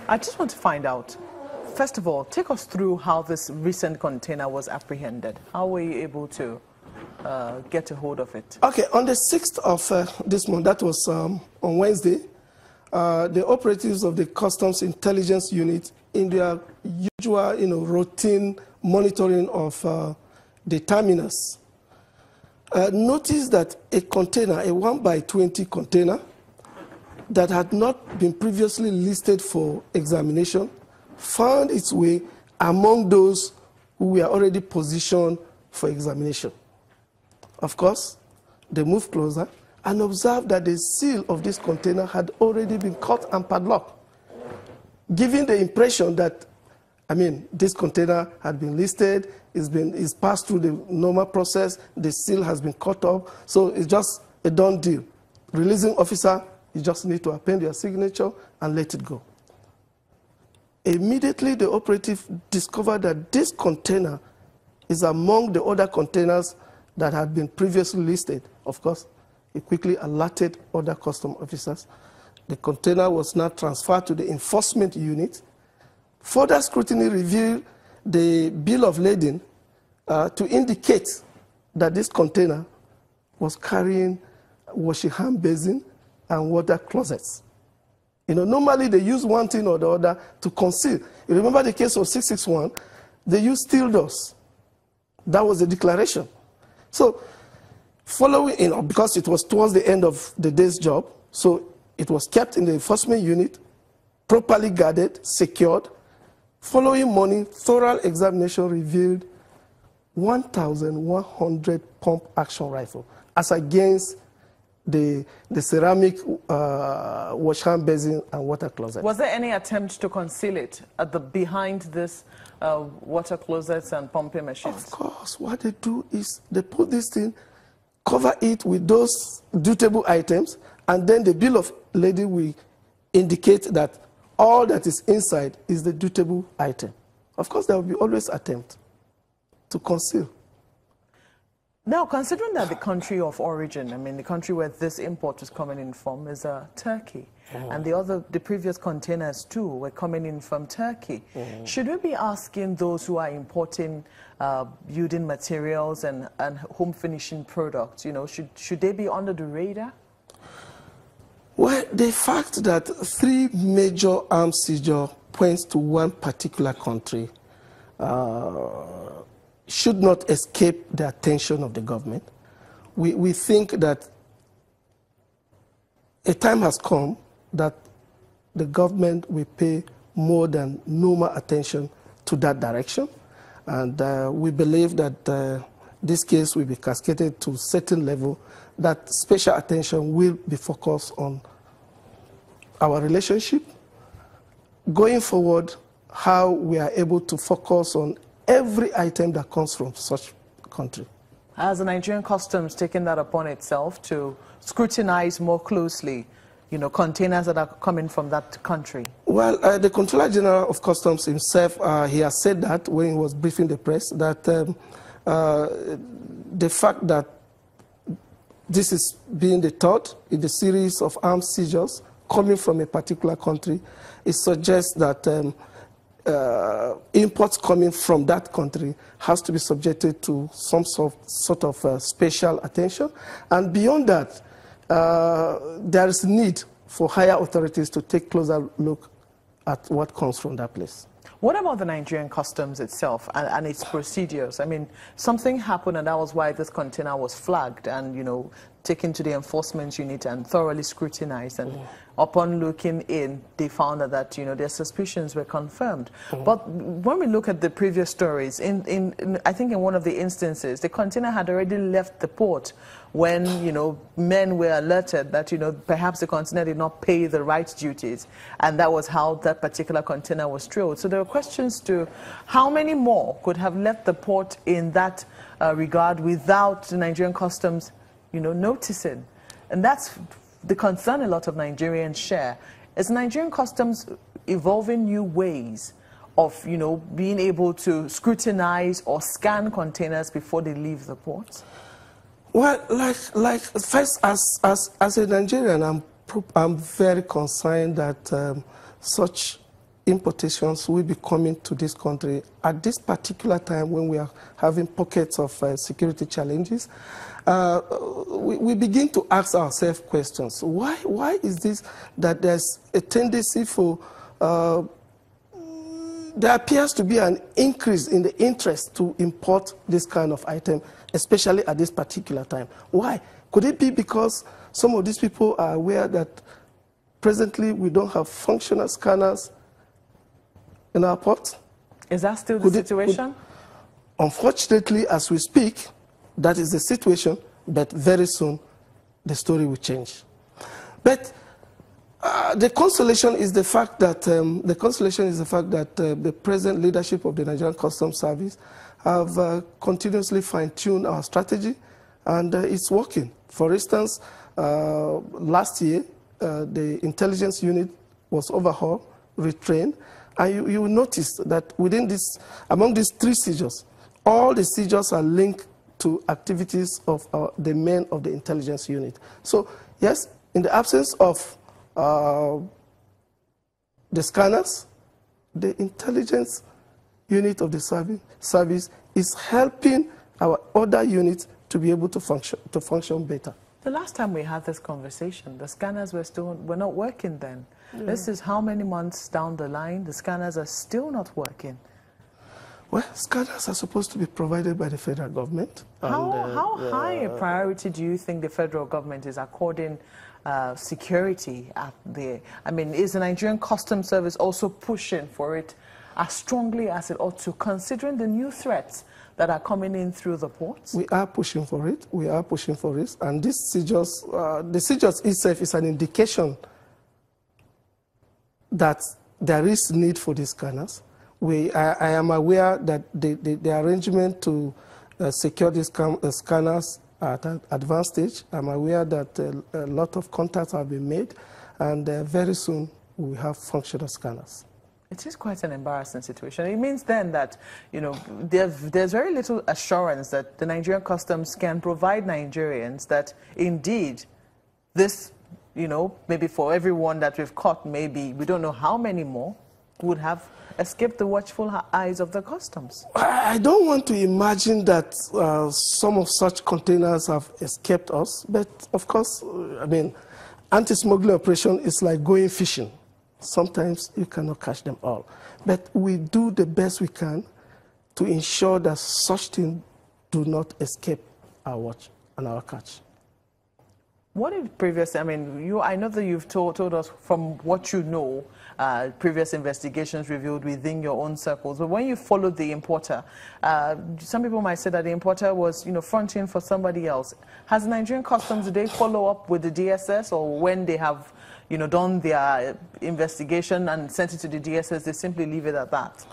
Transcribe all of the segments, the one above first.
I just want to find out, first of all, take us through how this recent container was apprehended. How were you able to get a hold of it? Okay, on the 6th of this month, that was on Wednesday, the operatives of the Customs Intelligence Unit, in their usual, routine monitoring of the terminus, noticed that a container, a 1x20 container, that had not been previously listed for examination, found its way among those who were already positioned for examination. Of course, they moved closer and observed that the seal of this container had already been cut and padlocked, giving the impression that, this container had been listed, it's passed through the normal process, the seal has been cut off, so it's just a done deal. Releasing officer, you just need to append your signature and let it go. Immediately, the operative discovered that this container is among the other containers that had been previously listed. Of course, he quickly alerted other custom officers. The container was now transferred to the enforcement unit. Further scrutiny revealed the bill of lading to indicate that this container was carrying washing hand basin and water closets. Normally they use one thing or the other to conceal. You remember the case of 661, they used steel doors. That was the declaration. So following, because it was towards the end of the day's job, so it was kept in the enforcement unit, properly guarded, secured. Following morning, thorough examination revealed 1,100 pump action rifle as against the ceramic wash hand basin and water closet. Was there any attempt to conceal it behind this water closets and pumping machines? Of course. What they do is they put this thing, cover it with those dutable items, and then the bill of lading will indicate that all that is inside is the dutable item. Of course, there will be always attempt to conceal. Now, considering that the country of origin, the country where this import was coming in from is Turkey, and the previous containers too were coming in from Turkey, should we be asking those who are importing building materials and home finishing products, should they be under the radar? Well, the fact that 3 major arms seizure points to one particular country should not escape the attention of the government. We think that a time has come that the government will pay more than normal attention to that direction. And we believe that this case will be cascaded to a certain level, that special attention will be focused on our relationship. Going forward, how we are able to focus on every item that comes from such country. Has the Nigerian Customs taken that upon itself to scrutinize more closely, containers that are coming from that country? Well, the Controller General of Customs himself, he has said that when he was briefing the press, that the fact that this is being the third in the series of armed seizures coming from a particular country, it suggests that imports coming from that country has to be subjected to some sort of special attention. And beyond that, there is need for higher authorities to take closer look at what comes from that place. What about the Nigerian Customs itself and its procedures? Something happened, and that was why this container was flagged and, taken to the enforcement unit and thoroughly scrutinized. And upon looking in, they found that, their suspicions were confirmed. But when we look at the previous stories, I think in one of the instances, the container had already left the port when, men were alerted that, perhaps the container did not pay the right duties. And that was how that particular container was trailed. So there are questions to how many more could have left the port in that regard without the Nigerian Customs noticing. And that's the concern a lot of Nigerians share. Is Nigerian Customs evolving new ways of, being able to scrutinize or scan containers before they leave the ports? Well, first, as a Nigerian, I'm very concerned that such importations will be coming to this country at this particular time when we are having pockets of security challenges. We begin to ask ourselves questions. Why is this that there's a tendency for, there appears to be an increase in the interest to import this kind of item, especially at this particular time? Why? Could it be because some of these people are aware that presently we don't have functional scanners in our ports? Is that still the situation? Unfortunately, as we speak, that is the situation, but very soon the story will change. But the consolation is the fact that the present leadership of the Nigerian Customs Service have continuously fine-tuned our strategy, and it's working. For instance, last year, the intelligence unit was overhauled, retrained, and you will notice that within this, among these 3 seizures, all the seizures are linked to activities of the men of the intelligence unit. So, yes, in the absence of the scanners, the intelligence unit of the service is helping our other units to be able to function better. The last time we had this conversation, the scanners were not working then. Yeah. This is how many months down the line, the scanners are still not working. Well, scanners are supposed to be provided by the federal government. How high a priority do you think the federal government is according security at the... I mean, is the Nigerian Customs Service also pushing for it as strongly as it ought to, considering the new threats that are coming in through the ports? We are pushing for it. We are pushing for it. And this seizures, the seizures itself is an indication that there is need for these scanners. I am aware that the arrangement to secure these scanners at an advanced stage, I'm aware that a lot of contacts have been made, and very soon we will have functional scanners. It is quite an embarrassing situation. It means then that, you know, there's very little assurance that the Nigerian Customs can provide Nigerians that indeed this, you know, maybe for everyone that we've caught, maybe we don't know how many more would have escaped the watchful eyes of the customs. I don't want to imagine that some of such containers have escaped us, but of course, I mean, anti-smuggling operation is like going fishing. Sometimes you cannot catch them all. But we do the best we can to ensure that such things do not escape our watch and our catch. What did previously, I mean, I know that you've told us from what you know, previous investigations revealed within your own circles, but when you followed the importer, some people might say that the importer was, you know, fronting for somebody else. Has Nigerian Customs, do they follow up with the DSS, or when they have, you know, done their investigation and sent it to the DSS, they simply leave it at that?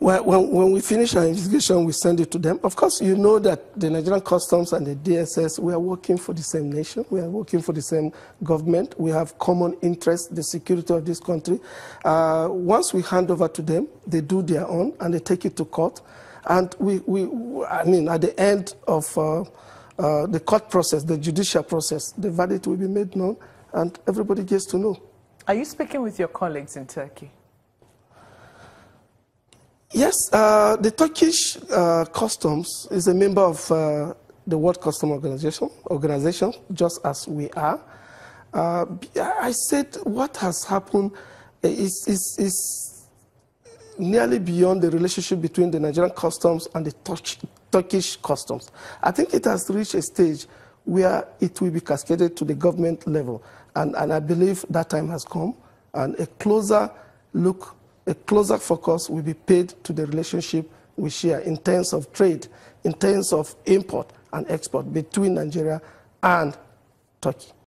Well, when we finish our investigation, we send it to them. Of course, you know that the Nigerian Customs and the DSS, we are working for the same nation. We are working for the same government. We have common interests, the security of this country. Once we hand over to them, they do their own, and they take it to court. And I mean, at the end of the court process, the judicial process, the verdict will be made known, and everybody gets to know. Are you speaking with your colleagues in Turkey? Yes, the Turkish customs is a member of the World Customs Organization, just as we are. I said what has happened is nearly beyond the relationship between the Nigerian customs and the Turkish customs. I think it has reached a stage where it will be cascaded to the government level, and I believe that time has come, and a closer look, a closer focus will be paid to the relationship we share in terms of trade, in terms of import and export between Nigeria and Turkey.